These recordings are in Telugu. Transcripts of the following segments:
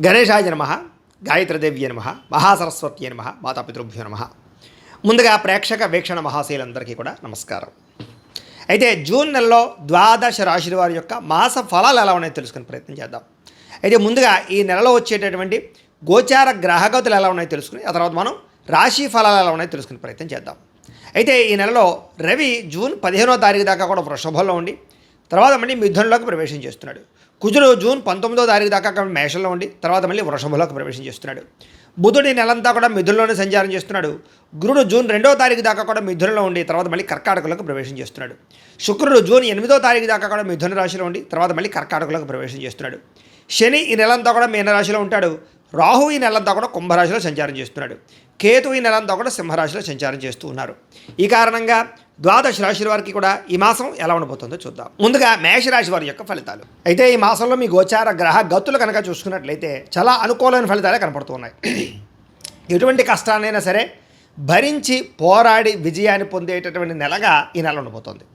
గణేశాయ నమః, గాయత్రీదేవ్యే నమః, మహాసరస్వత్యే నమః, మాతాపితృభ్యో నమః. ముందుగా ప్రేక్షక వీక్షణ మహాశయులందరికీ కూడా నమస్కారం. అయితే జూన్ నెలలో ద్వాదశ రాశుల వారి యొక్క మాస ఫలాలు ఎలా ఉన్నాయో తెలుసుకునే ప్రయత్నం చేద్దాం. అయితే ముందుగా ఈ నెలలో వచ్చేటటువంటి గోచార గ్రహగతులు ఎలా ఉన్నాయో తెలుసుకుని ఆ తర్వాత మనం రాశి ఫలాలు ఎలా ఉన్నాయో తెలుసుకునే ప్రయత్నం చేద్దాం. అయితే ఈ నెలలో రవి జూన్ 15వ తారీఖు దాకా కూడా వృషభంలో ఉండి తర్వాత మళ్ళీ మిథునంలోకి ప్రవేశం చేస్తున్నాడు. కుజుడు జూన్ 19వ తారీఖు దాకా మేషంలో ఉండి తర్వాత మళ్ళీ వృషభంలోకి ప్రవేశం చేస్తున్నాడు. బుధుడు ఈ నెలంతా కూడా మిథునంలోనే సంచారం చేస్తున్నాడు. గురుడు జూన్ 2వ తారీఖు దాకా కూడా మిథునంలో ఉండి తర్వాత మళ్ళీ కర్కాటకంలోకి ప్రవేశం చేస్తున్నాడు. శుక్రుడు జూన్ 8వ తారీఖు దాకా కూడా మిథున రాశిలో ఉండి తర్వాత మళ్ళీ కర్కాటకంలోకి ప్రవేశం చేస్తున్నాడు. శని ఈ నెలంతా కూడా మీనరాశిలో ఉంటాడు. రాహు ఈ నెలంతా కూడా కుంభరాశిలో సంచారం చేస్తున్నాడు. కేతు ఈ నెలంతా కూడా సింహరాశిలో సంచారం చేస్తూ ఉన్నారు. ఈ కారణంగా ద్వాదశ రాశుల వారికి కూడా ఈ మాసం ఎలా ఉండబోతుందో చూద్దాం. ముందుగా మేషరాశి వారి యొక్క ఫలితాలు. అయితే ఈ మాసంలో మీ గోచార గ్రహ గతులు కనుక చూసుకున్నట్లయితే చాలా అనుకూలమైన ఫలితాలే కనపడుతున్నాయి. ఎటువంటి కష్టాన్నైనా సరే భరించి పోరాడి విజయాన్ని పొందేటటువంటి నెలగా ఈ నెల ఉండబోతోంది.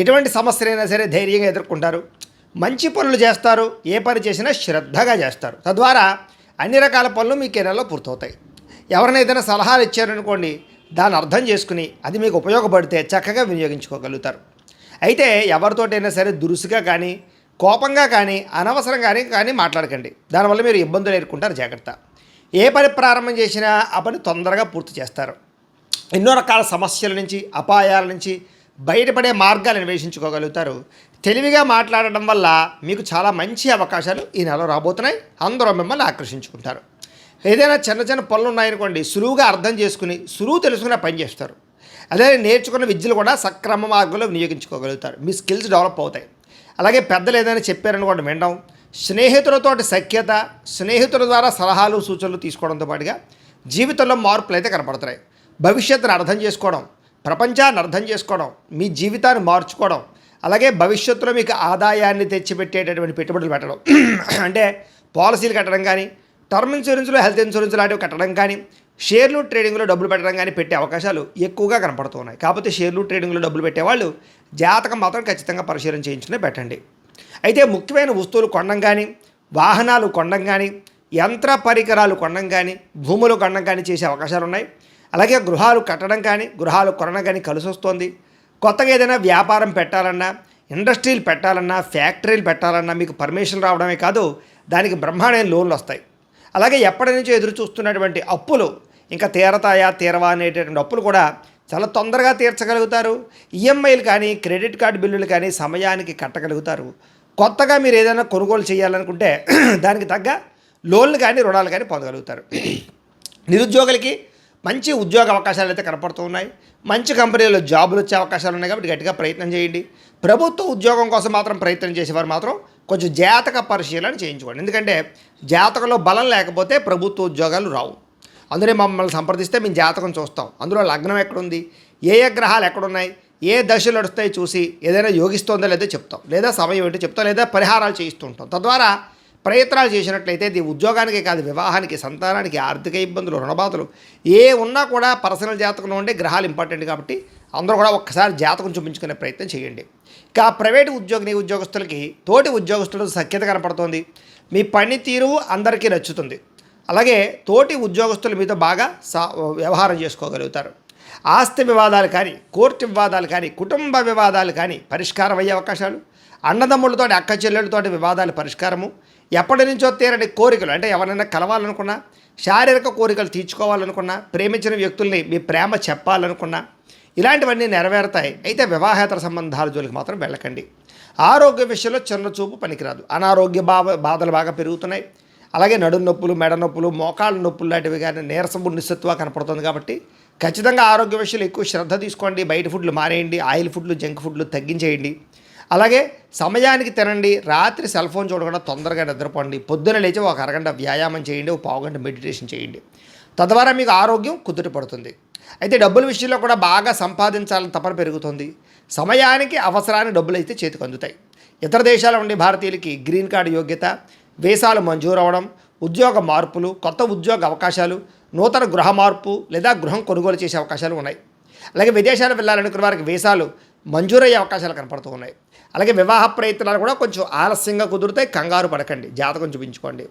ఎటువంటి సమస్యలైనా సరే ధైర్యంగా ఎదుర్కొంటారు. మంచి పనులు చేస్తారు. ఏ పని చేసినా శ్రద్ధగా చేస్తారు. తద్వారా అన్ని రకాల పనులు మీకు ఈ నెలలో పూర్తవుతాయి. ఎవరినైనా సలహాలు ఇచ్చారనుకోండి, దాన్ని అర్థం చేసుకుని అది మీకు ఉపయోగపడితే చక్కగా వినియోగించుకోగలుగుతారు. అయితే ఎవరితోటైనా సరే దురుసుగా కానీ కోపంగా కానీ అనవసరంగా కానీ మాట్లాడకండి. దానివల్ల మీరు ఇబ్బందులు ఎదుర్కొంటారు. జాగ్రత్త. ఏ పని ప్రారంభం చేసినా ఆ పని తొందరగా పూర్తి చేస్తారు. ఎన్నో రకాల సమస్యల నుంచి అపాయాల నుంచి బయటపడే మార్గాలు అన్వేషించుకోగలుగుతారు. తెలివిగా మాట్లాడడం వల్ల మీకు చాలా మంచి అవకాశాలు ఈ నెలలో రాబోతున్నాయి. అందరూ మిమ్మల్ని ఆకర్షించుకుంటారు. ఏదైనా చిన్న చిన్న పనులు ఉన్నాయనుకోండి, సులువుగా అర్థం చేసుకుని సులువు తెలుసుకునే పని చేస్తారు. అదే నేర్చుకున్న విద్యలు కూడా సక్రమ మార్గంలో వినియోగించుకోగలుగుతారు. మీ స్కిల్స్ డెవలప్ అవుతాయి. అలాగే పెద్దలు ఏదైనా చెప్పారనుకోండి వినడం, స్నేహితులతోటి సఖ్యత, స్నేహితుల ద్వారా సలహాలు సూచనలు తీసుకోవడంతో పాటుగా జీవితంలో మార్పులు అయితే కనపడుతున్నాయి. భవిష్యత్తును అర్థం చేసుకోవడం, ప్రపంచాన్ని అర్థం చేసుకోవడం, మీ జీవితాన్ని మార్చుకోవడం, అలాగే భవిష్యత్తులో మీకు ఆదాయాన్ని తెచ్చిపెట్టేటటువంటి పెట్టుబడులు పెట్టడం అంటే పాలసీలు కట్టడం కానీ, టర్మ్ ఇన్సూరెన్స్లో హెల్త్ ఇన్సూరెన్స్ లాంటివి కట్టడం కానీ, షేర్లు ట్రేడింగ్లో డబ్బులు పెట్టడం కానీ పెట్టే అవకాశాలు ఎక్కువగా కనపడుతున్నాయి. కాకపోతే షేర్లు ట్రేడింగ్లో డబ్బులు పెట్టేవాళ్ళు జాతకం మాత్రం ఖచ్చితంగా పరిశీలన చేయించుకునే పెట్టండి. అయితే ముఖ్యమైన వస్తువులు కొనడం కానీ, వాహనాలు కొనడం కానీ, యంత్ర పరికరాలు కొనడం కానీ, భూములు కొనడం కానీ చేసే అవకాశాలు ఉన్నాయి. అలాగే గృహాలు కట్టడం కానీ, గృహాలు కొనడం కానీ కలిసి వస్తుంది. కొత్తగా ఏదైనా వ్యాపారం పెట్టాలన్నా, ఇండస్ట్రీలు పెట్టాలన్నా, ఫ్యాక్టరీలు పెట్టాలన్నా మీకు పర్మిషన్ రావడమే కాదు, దానికి బ్రహ్మాండమైన లోన్లు వస్తాయి. అలాగే ఎప్పటి నుంచో ఎదురు చూస్తున్నటువంటి అప్పులు ఇంకా తీరతాయా తీరవా అనేటటువంటి అప్పులు కూడా చాలా తొందరగా తీర్చగలుగుతారు. ఈఎంఐలు కానీ, క్రెడిట్ కార్డు బిల్లులు కానీ సమయానికి కట్టగలుగుతారు. కొత్తగా మీరు ఏదైనా కొనుగోలు చేయాలనుకుంటే దానికి తగ్గ లోన్లు కానీ రుణాలు కానీ పొందగలుగుతారు. నిరుద్యోగులకి మంచి ఉద్యోగ అవకాశాలు అయితే కనపడుతూ ఉన్నాయి. మంచి కంపెనీలో జాబులు వచ్చే అవకాశాలు ఉన్నాయి. కాబట్టి గట్టిగా ప్రయత్నం చేయండి. ప్రభుత్వ ఉద్యోగం కోసం మాత్రం ప్రయత్నం చేసేవారు మాత్రం కొంచెం జాతక పరిశీలన చేయించుకోండి. ఎందుకంటే జాతకంలో బలం లేకపోతే ప్రభుత్వ ఉద్యోగాలు రావు. అందులో మమ్మల్ని సంప్రదిస్తే మేము జాతకం చూస్తాం. అందులో లగ్నం ఎక్కడుంది, ఏ ఏ గ్రహాలు ఎక్కడున్నాయి, ఏ దశలు నడుస్తాయి చూసి ఏదైనా యోగిస్తుందో లేదో చెప్తాం, లేదా సమయం ఏంటో చెప్తాం, లేదా పరిహారాలు చేయిస్తూ ఉంటాం. తద్వారా ప్రయత్నాలు చేసినట్లయితే ఇది ఉద్యోగానికి కాదు, వివాహానికి, సంతానానికి, ఆర్థిక ఇబ్బందులు, రుణబాధలు ఏ ఉన్నా కూడా పర్సనల్ జాతకంలో ఉండే గ్రహాలు ఇంపార్టెంట్. కాబట్టి అందరూ కూడా ఒక్కసారి జాతకం చూపించుకునే ప్రయత్నం చేయండి. ఇక ప్రైవేటు ఉద్యోగస్తులకి తోటి ఉద్యోగస్తులతో సఖ్యత కనపడుతోంది. మీ పనితీరు అందరికీ నచ్చుతుంది. అలాగే తోటి ఉద్యోగస్తులు మీతో బాగా వ్యవహారం చేసుకోగలుగుతారు. ఆస్తి వివాదాలు కానీ, కోర్టు వివాదాలు కానీ, కుటుంబ వివాదాలు కానీ పరిష్కారం అయ్యే అవకాశాలు, అన్నదమ్ములతో అక్క చెల్లెలతోటి వివాదాలు పరిష్కారము, ఎప్పటి నుంచో తీరని కోరికలు అంటే ఎవరైనా కలవాలనుకున్నా, శారీరక కోరికలు తీర్చుకోవాలనుకున్నా, ప్రేమించిన వ్యక్తుల్ని మీ ప్రేమ చెప్పాలనుకున్నా ఇలాంటివన్నీ నెరవేరుతాయి. అయితే వివాహేతర సంబంధాల జోలికి మాత్రం వెళ్ళకండి. ఆరోగ్య విషయంలో చిన్న చూపు పనికిరాదు. అనారోగ్య బాధలు బాగా పెరుగుతున్నాయి. అలాగే నడుము నొప్పులు, మెడ నొప్పులు, మోకాళ్ళ నొప్పులు లాంటివి కానీ నీరసము నిస్సత్తుగా కనపడుతుంది. కాబట్టి ఖచ్చితంగా ఆరోగ్య విషయంలో ఎక్కువ శ్రద్ధ తీసుకోండి. బయట ఫుడ్లు మానేయండి. ఆయిల్ ఫుడ్లు, జంక్ ఫుడ్లు తగ్గించేయండి. అలాగే సమయానికి తినండి. రాత్రి సెల్ ఫోన్ చూడకుండా తొందరగా నిద్రపోండి. పొద్దున లేచి ఒక అరగంట వ్యాయామం చేయండి. ఒక పావుగంట మెడిటేషన్ చేయండి. తద్వారా మీకు ఆరోగ్యం కుదుట పడుతుంది. అయితే డబ్బుల విషయంలో కూడా బాగా సంపాదించాలని తపన పెరుగుతుంది. సమయానికి అవసరానికి డబ్బులు అయితే చేతికి అందుతాయి. ఇతర దేశాల నుండి భారతీయులకి గ్రీన్ కార్డు యోగ్యత, వీసాలు మంజూరు అవ్వడం, ఉద్యోగ మార్పులు, కొత్త ఉద్యోగ అవకాశాలు, నూతన గృహ మార్పు లేదా గృహం కొనుగోలు చేసే అవకాశాలు ఉన్నాయి. అలాగే విదేశాలు వెళ్ళాలనుకున్న వారికి వీసాలు మంజూరయ్యే అవకాశాలు కనపడుతూ ఉన్నాయి. అలాగే వివాహ ప్రయత్నాలు కూడా కొంచెం ఆలస్యంగా కుదురుతాయి. కంగారు పడకండి, జాతకం చూపించుకోండి.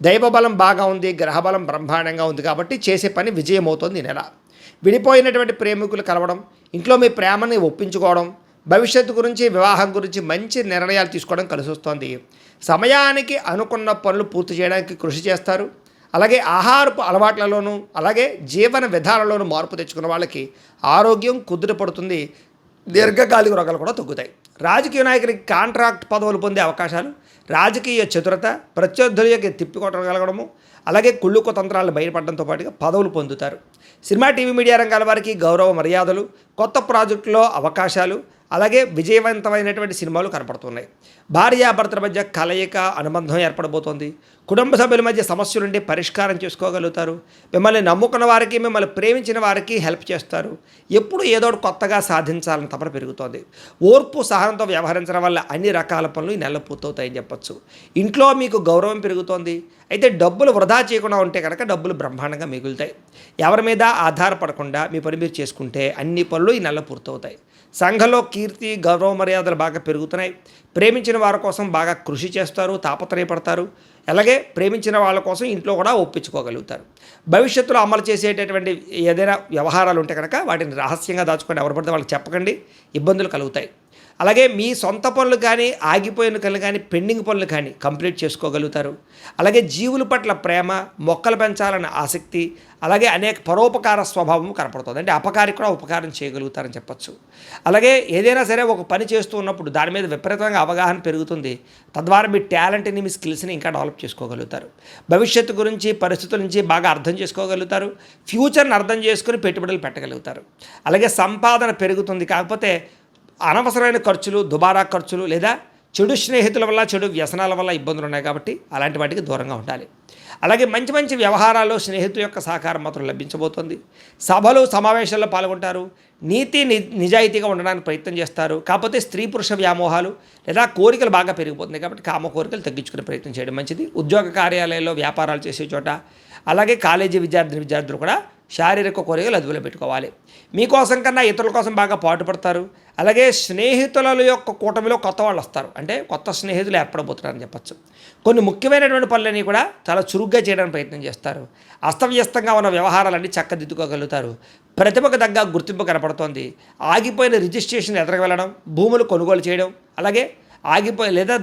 దైవబలం బాగా ఉంది, గ్రహబలం బ్రహ్మాండంగా ఉంది కాబట్టి చేసే పని విజయం అవుతుంది ఈ నెల. విడిపోయినటువంటి ప్రేమికులు కలవడం, ఇంట్లో మీ ప్రేమని ఒప్పించుకోవడం, భవిష్యత్తు గురించి వివాహం గురించి మంచి నిర్ణయాలు తీసుకోవడం కలిసి వస్తుంది. సమయానికి అనుకున్న పనులు పూర్తి చేయడానికి కృషి చేస్తారు. అలాగే ఆహారపు అలవాట్లలోనూ అలాగే జీవన విధానంలోనూ మార్పు తెచ్చుకున్న వాళ్ళకి ఆరోగ్యం కుదుటపడుతుంది. దీర్ఘకాలిక రోగాలు కూడా తగ్గుతాయి. రాజకీయ నాయకులకి కాంట్రాక్ట్ పదవులు పొందే అవకాశాలు, రాజకీయ చతురత, ప్రత్యర్థులకి తిప్పికొట్టగలగడము, అలాగే కుళ్ళు కుతంత్రాలను బయటపడడంతో పాటుగా పదవులు పొందుతారు. సినిమా టీవీ మీడియా రంగాల వారికి గౌరవ మర్యాదలు, కొత్త ప్రాజెక్టులో అవకాశాలు, అలాగే విజయవంతమైనటువంటి సినిమాలు కనపడుతున్నాయి. భార్యాభర్తల మధ్య కలయిక అనుబంధం ఏర్పడబోతోంది. కుటుంబ సభ్యుల మధ్య సమస్యలుండి పరిష్కారం చేసుకోగలుగుతారు. మిమ్మల్ని నమ్ముకున్న వారికి, మిమ్మల్ని ప్రేమించిన వారికి హెల్ప్ చేస్తారు. ఎప్పుడు ఏదో ఒకటి కొత్తగా సాధించాలని తపన పెరుగుతోంది. ఓర్పు సహనంతో వ్యవహరించడం వల్ల అన్ని రకాల పనులు ఈ నెల పూర్తవుతాయని చెప్పొచ్చు. ఇంట్లో మీకు గౌరవం పెరుగుతోంది. అయితే డబ్బులు వృధా చేయకుండా ఉంటే కనుక డబ్బులు బ్రహ్మాండంగా మిగులుతాయి. ఎవరి మీద ఆధారపడకుండా మీ పని మీరు చేసుకుంటే అన్ని పనులు ఈ నెల పూర్తవుతాయి. సంఘంలో కీర్తి, గౌరవ మర్యాదలు బాగా పెరుగుతున్నాయి. ప్రేమించిన వారి కోసం బాగా కృషి చేస్తారు, తాపత్రయపడతారు. అలాగే ప్రేమించిన వాళ్ళ కోసం ఇంట్లో కూడా ఒప్పించుకోగలుగుతారు. భవిష్యత్తులో అమలు చేసేటటువంటి ఏదైనా వ్యవహారాలు ఉంటే కనుక వాటిని రహస్యంగా దాచుకొని ఎవరు పడితే వాళ్ళకి చెప్పకండి, ఇబ్బందులు కలుగుతాయి. అలాగే మీ సొంత పనులు కానీ, ఆగిపోయిన పనులు కానీ, పెండింగ్ పనులు కానీ కంప్లీట్ చేసుకోగలుగుతారు. అలాగే జీవుల పట్ల ప్రేమ, మొక్కలు పెంచాలన్న ఆసక్తి, అలాగే అనేక పరోపకార స్వభావం కనపడుతుంది. అంటే అపకారికి కూడా ఉపకారం చేయగలుగుతారని చెప్పచ్చు. అలాగే ఏదైనా సరే ఒక పని చేస్తూ ఉన్నప్పుడు దాని మీద విపరీతంగా అవగాహన పెరుగుతుంది. తద్వారా మీ టాలెంట్ని, మీ స్కిల్స్ని ఇంకా డెవలప్ చేసుకోగలుగుతారు. భవిష్యత్తు గురించి, పరిస్థితుల నుంచి బాగా అర్థం చేసుకోగలుగుతారు. ఫ్యూచర్ని అర్థం చేసుకుని పెట్టుబడులు పెట్టగలుగుతారు. అలాగే సంపాదన పెరుగుతుంది. కాకపోతే అనవసరమైన ఖర్చులు, దుబారా ఖర్చులు లేదా చెడు స్నేహితుల వల్ల, చెడు వ్యసనాల వల్ల ఇబ్బందులు ఉన్నాయి కాబట్టి అలాంటి వాటికి దూరంగా ఉండాలి. అలాగే మంచి మంచి వ్యవహారాల్లో స్నేహితుల యొక్క సహకారం మాత్రం లభించబోతోంది. సభలు, సమావేశాల్లో పాల్గొంటారు. నీతి నిజాయితీగా ఉండడానికి ప్రయత్నం చేస్తారు. కాకపోతే స్త్రీ పురుష వ్యామోహాలు లేదా కోరికలు బాగా పెరిగిపోతున్నాయి కాబట్టి కామ కోరికలు తగ్గించుకునే ప్రయత్నం చేయడం మంచిది. ఉద్యోగ కార్యాలయాల్లో, వ్యాపారాలు చేసే చోట, అలాగే కాలేజీ విద్యార్థులు కూడా శారీరక కోరికలు అదుపులో పెట్టుకోవాలి. మీకోసం కన్నా ఇతరుల కోసం బాగా పాటుపడతారు. అలాగే స్నేహితుల యొక్క కూటమిలో కొత్త వాళ్ళు వస్తారు. అంటే కొత్త స్నేహితులు ఏర్పడబోతున్నారని చెప్పచ్చు. కొన్ని ముఖ్యమైనటువంటి పనులన్నీ కూడా చాలా చురుగ్గా చేయడానికి ప్రయత్నం చేస్తారు. అస్తవ్యస్తంగా ఉన్న వ్యవహారాలన్నీ చక్కదిద్దుకోగలుగుతారు. ప్రతిభకు తగ్గ గుర్తింపు కనపడుతోంది. ఆగిపోయిన రిజిస్ట్రేషన్ ఎదురుకు వెళ్ళడం, భూములు కొనుగోలు చేయడం, అలాగే ఆగిపోయి లేదా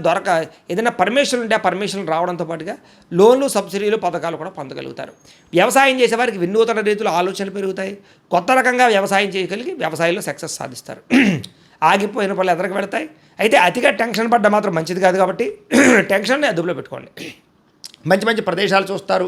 ఏదైనా పర్మిషన్ ఉంటే ఆ పర్మిషన్ రావడంతో పాటుగా లోన్లు, సబ్సిడీలు, పథకాలు కూడా పొందగలుగుతారు. వ్యవసాయం చేసేవారికి వినూతన రీతిలో ఆలోచనలు పెరుగుతాయి. కొత్త రకంగా వ్యవసాయం చేయగలిగి వ్యవసాయంలో సక్సెస్ సాధిస్తారు. ఆగిపోయిన పనులు ఎదురుకు వెళతాయి. అయితే అతిగా టెన్షన్ పడ్డ మాత్రం మంచిది కాదు కాబట్టి టెన్షన్ని అదుపులో పెట్టుకోండి. మంచి మంచి ప్రదేశాలు చూస్తారు.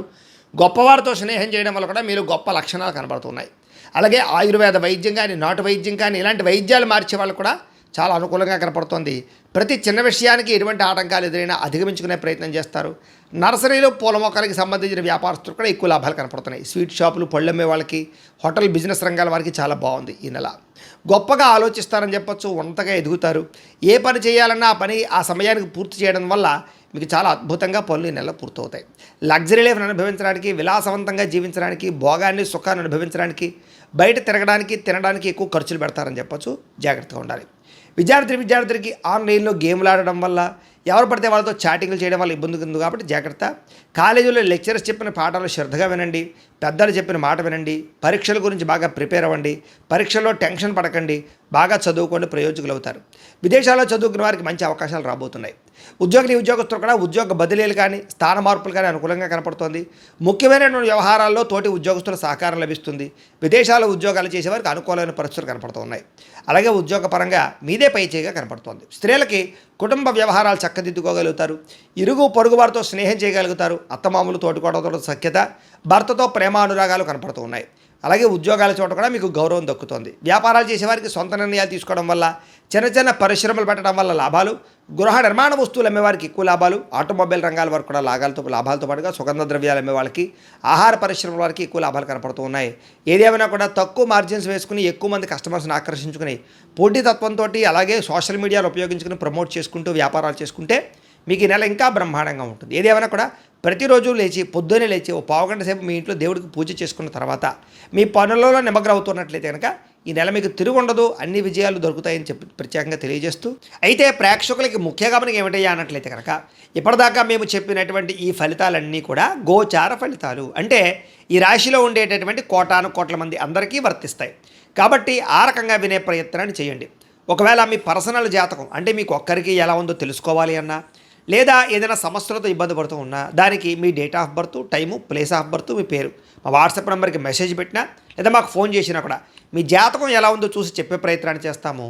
గొప్పవారితో స్నేహం చేయడం వల్ల కూడా మీరు గొప్ప లక్షణాలు కనబడుతున్నాయి. అలాగే ఆయుర్వేద వైద్యం కానీ, నాటు వైద్యం కానీ ఇలాంటి వైద్యాలు మార్చే వాళ్ళు కూడా చాలా అనుకూలంగా కనపడుతోంది. ప్రతి చిన్న విషయానికి ఎటువంటి ఆటంకాలు ఎదురైనా అధిగమించుకునే ప్రయత్నం చేస్తారు. నర్సరీలు, పూల మొక్కలకి సంబంధించిన వ్యాపారస్తులు కూడా ఎక్కువ లాభాలు కనపడుతున్నాయి. స్వీట్ షాపులు, పళ్ళు అమ్మే వాళ్ళకి, హోటల్ బిజినెస్ రంగాల వారికి చాలా బాగుంది ఈ నెల. గొప్పగా ఆలోచిస్తారని చెప్పొచ్చు. ఉన్నతగా ఎదుగుతారు. ఏ పని చేయాలన్నా ఆ పని ఆ సమయానికి పూర్తి చేయడం వల్ల మీకు చాలా అద్భుతంగా పనులు ఈ నెలలో పూర్తవుతాయి. లగ్జరీ లైఫ్ని అనుభవించడానికి, విలాసవంతంగా జీవించడానికి, భోగాన్ని, సుఖాన్ని అనుభవించడానికి, బయట తిరగడానికి, తినడానికి ఎక్కువ ఖర్చులు పెడతారని చెప్పొచ్చు. జాగ్రత్తగా ఉండాలి. విద్యార్థులకి ఆన్లైన్లో గేమ్లు ఆడడం వల్ల, ఎవరు పడితే వాళ్ళతో చాటింగ్లు చేయడం వల్ల ఇబ్బంది ఉంది కాబట్టి జాగ్రత్త. కాలేజీలో లెక్చరర్స్ చెప్పిన పాఠాలు శ్రద్ధగా వినండి. పెద్దలు చెప్పిన మాట వినండి. పరీక్షల గురించి బాగా ప్రిపేర్ అవ్వండి. పరీక్షల్లో టెన్షన్ పడకండి. బాగా చదువుకోండి, ప్రయోజకులు అవుతారు. విదేశాల్లో చదువుకున్న వారికి మంచి అవకాశాలు రాబోతున్నాయి. ఉద్యోగస్తులు కూడా ఉద్యోగ బదిలీలు కానీ, స్థాన మార్పులు కానీ అనుకూలంగా కనపడుతోంది. ముఖ్యమైనటువంటి వ్యవహారాల్లో తోటి ఉద్యోగస్తుల సహకారం లభిస్తుంది. విదేశాల్లో ఉద్యోగాలు చేసేవారికి అనుకూలమైన పరిస్థితులు కనపడుతున్నాయి. అలాగే ఉద్యోగపరంగా మీదే పైచేయిగా కనపడుతోంది. స్త్రీలకి కుటుంబ వ్యవహారాలు చక్కదిద్దుకోగలుగుతారు. ఇరుగు పొరుగు వారితో స్నేహం చేయగలుగుతారు. అత్తమామలు, తోటికోడలతో సఖ్యత, భర్తతో ప్రేమానురాగాలు కనపడుతూ ఉన్నాయి. అలాగే ఉద్యోగాల చోట కూడా మీకు గౌరవం దక్కుతోంది. వ్యాపారాలు చేసేవారికి సొంత నిర్ణయాలు తీసుకోవడం వల్ల, చిన్న చిన్న పరిశ్రమలు పెట్టడం వల్ల లాభాలు, గృహ నిర్మాణ వస్తువులు అమ్మేవారికి ఎక్కువ లాభాలు, ఆటోమొబైల్ రంగాల వరకు కూడా లాభాలతో పాటుగా సుగంధ ద్రవ్యాలు అమ్మే వాళ్ళకి, ఆహార పరిశ్రమల వారికి ఎక్కువ లాభాలు కనపడుతూ ఉన్నాయి. ఏదేమైనా కూడా తక్కువ మార్జిన్స్ వేసుకుని ఎక్కువ మంది కస్టమర్స్ని ఆకర్షించుకుని పోటీతత్వంతో అలాగే సోషల్ మీడియాను ఉపయోగించుకుని ప్రమోట్ చేసుకుంటూ వ్యాపారాలు చేసుకుంటే మీకు ఈ నెల ఇంకా బ్రహ్మాండంగా ఉంటుంది. ఏదేమైనా కూడా ప్రతిరోజు లేచి పొద్దున్నే లేచి ఓ పావుగంట సేపు మీ ఇంట్లో దేవుడికి పూజ చేసుకున్న తర్వాత మీ పనులలో నిమగ్నం అవుతున్నట్లయితే కనుక ఈ నెల మీకు తిరుగుండదు, అన్ని విజయాలు దొరుకుతాయని చెప్పి ప్రత్యేకంగా తెలియజేస్తూ, అయితే ప్రేక్షకులకి ముఖ్య గమనిక ఏమిటయ్యా అన్నట్లయితే కనుక ఇప్పటిదాకా మేము చెప్పినటువంటి ఈ ఫలితాలన్నీ కూడా గోచార ఫలితాలు, అంటే ఈ రాశిలో ఉండేటటువంటి కోటాను కోట్ల మంది అందరికీ వర్తిస్తాయి. కాబట్టి ఆ రకంగా వినే ప్రయత్నాన్ని చేయండి. ఒకవేళ మీ పర్సనల్ జాతకం అంటే మీకు ఒక్కరికి ఎలా ఉందో తెలుసుకోవాలి అన్నా, లేదా ఏదైనా సమస్యలతో ఇబ్బంది పడుతూ ఉన్నా దానికి మీ date of birth, time, place of birth, మీ పేరు మా వాట్సాప్ నెంబర్కి మెసేజ్ పెట్టినా లేదా మాకు ఫోన్ చేసినా కూడా మీ జాతకం ఎలా ఉందో చూసి చెప్పే ప్రయత్నాన్ని చేస్తాము.